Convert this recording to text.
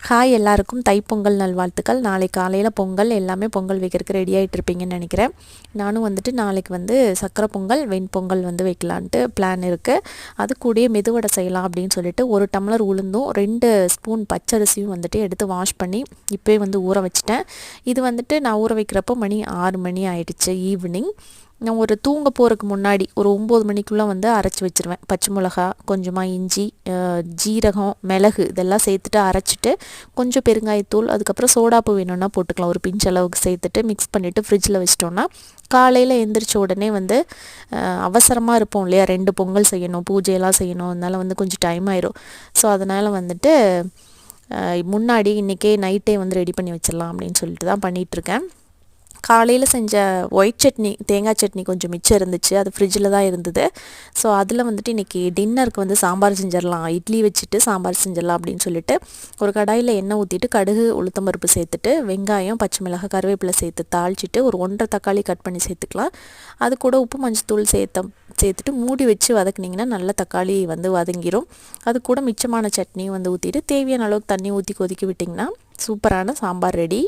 Hi எல்லாருக்கும் தைப்பொங்கல் நல்வாழ்த்துக்கள். நாளைக்கு காலையில் பொங்கல் எல்லாமே பொங்கல் வைக்கிறதுக்கு ரெடி ஆகிட்டு இருப்பீங்கன்னு நினைக்கிறேன். நானும் வந்துட்டு நாளைக்கு வந்து சக்கரை பொங்கல் வெண்பொங்கல் வந்து வைக்கலான்ட்டு பிளான் இருக்குது. அது கூடயே மெதுவடை செய்யலாம் அப்படின்னு சொல்லிட்டு 1 டம்ளர் உளுந்தும் 2 ஸ்பூன் பச்சரிசியும் வந்துட்டு எடுத்து வாஷ் பண்ணி இப்போயே வந்து ஊற வச்சிட்டேன். இது வந்துட்டு நான் ஊற வைக்கிறப்போ மணி 6 மணி ஆயிடுச்சு ஈவினிங். நான் ஒரு தூங்க போகிறதுக்கு முன்னாடி ஒரு 9 மணிக்குள்ளே வந்து அரைச்சி வச்சுருவேன். பச்சை மிளகா, கொஞ்சமாக இஞ்சி, ஜீரகம், மிளகு இதெல்லாம் சேர்த்துட்டு அரைச்சிட்டு கொஞ்சம் பெருங்காயத்தூள், அதுக்கப்புறம் சோடாப்பு வேணும்னா போட்டுக்கலாம். ஒரு பிஞ்ச் அளவுக்கு சேர்த்துட்டு மிக்ஸ் பண்ணிவிட்டு ஃப்ரிட்ஜில் வச்சிட்டோன்னா காலையில் எந்திரிச்ச உடனே வந்து அவசரமாக இருப்போம் இல்லையா, 2 பொங்கல் செய்யணும், பூஜையெல்லாம் செய்யணும், அதனால் வந்து கொஞ்சம் டைம் ஆயிரும். ஸோ அதனால் வந்துட்டு முன்னாடி இன்றைக்கே நைட்டே வந்து ரெடி பண்ணி வச்சிடலாம் அப்படின்னு சொல்லிட்டு தான் பண்ணிகிட்ருக்கேன். காலையில் செஞ்ச ஒயிட் சட்னி, தேங்காய் சட்னி கொஞ்சம் மிச்சம் இருந்துச்சு. அது ஃப்ரிட்ஜில் தான் இருந்தது. ஸோ அதில் வந்துட்டு இன்றைக்கி டின்னருக்கு வந்து சாம்பார் செஞ்சிடலாம், இட்லி வச்சுட்டு சாம்பார் செஞ்சிடலாம் அப்படின்னு சொல்லிட்டு ஒரு கடாயில் எண்ணெய் ஊற்றிட்டு கடுகு உளுத்தம்பருப்பு சேர்த்துட்டு வெங்காயம், பச்சை மிளகாய், கருவேப்பிலை சேர்த்து தாளிச்சிட்டு ஒரு 1.5 தக்காளி கட் பண்ணி சேர்த்துக்கலாம். அது கூட உப்பு மஞ்சத்தூள் சேர்த்துட்டு மூடி வச்சு வதக்குனிங்கன்னா நல்லா தக்காளி வந்து வதங்கிடும். அது கூட மிச்சமான சட்னியும் வந்து ஊற்றிட்டு தேவையான அளவுக்கு தண்ணி ஊற்றி கொதிக்க விட்டிங்கன்னா சூப்பரான சாம்பார் ரெடி.